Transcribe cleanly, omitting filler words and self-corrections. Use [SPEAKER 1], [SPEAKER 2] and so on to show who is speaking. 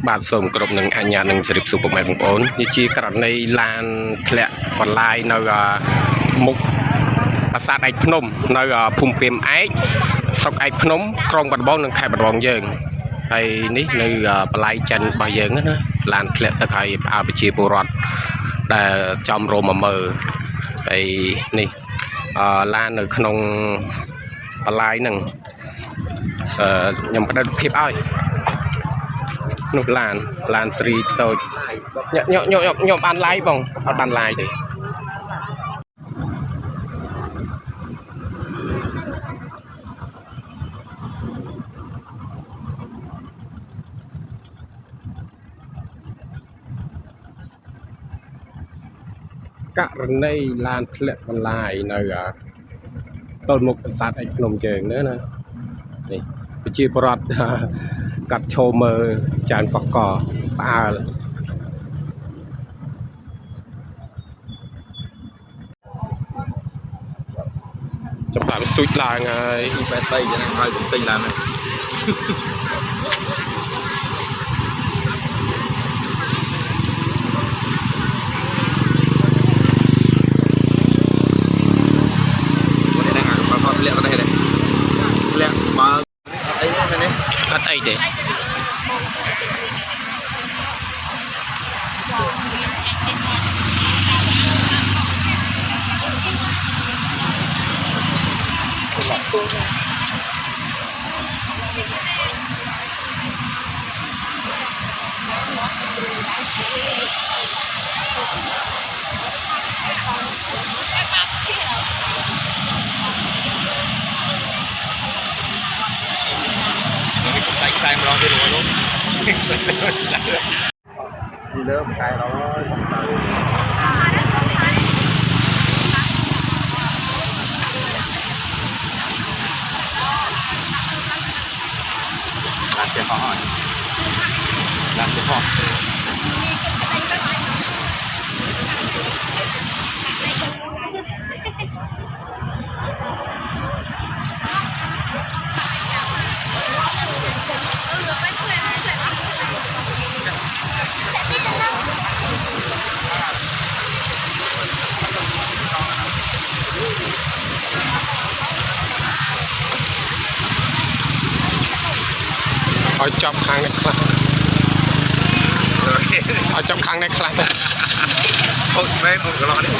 [SPEAKER 1] บาดสมกรบหนึ่งอัญญาหนึ่งสิริสุปแม่ของโอนนี่จีกระในลานแผลบอลลายในมุกภาษาไอ้พนมในภูมิเปียมไอ้สกไอ้พนมครองบัดบองหนึ่งไข่บัดบองเยิงไอ้นี่ในปลายจันบายเยิงนะลานแผลตะไคร้อาไปจีบุรอดแต่จอมโรมาเมอร์ไอ้นี่ลานในขนมปลายหนึ่งยำกระดาษพิบอ้อยนุลานสตรีโตnhộm bàn lái bông bàn lái thì các này lan lệ bàn lái nơi tôn một sát ảnh nồng trường nữa nè này chia bọt cắt chô mờ tràn phọc cỏ ba chụp lại switch là ngày
[SPEAKER 2] bên tây cho nên hai cũng tinh làm này đây đang ăn bao lẹ ở đây này lẹ mà ấy này
[SPEAKER 1] cắt ấy để
[SPEAKER 2] tay sai mà lo cái đồ luôn đi nữa một cái đó làm tiền khó hỏi làm tiền khó
[SPEAKER 1] เอาจับคางในคลาสเอาจับคางในคลาส
[SPEAKER 2] โอ้ยไม่ผมก็รอนี่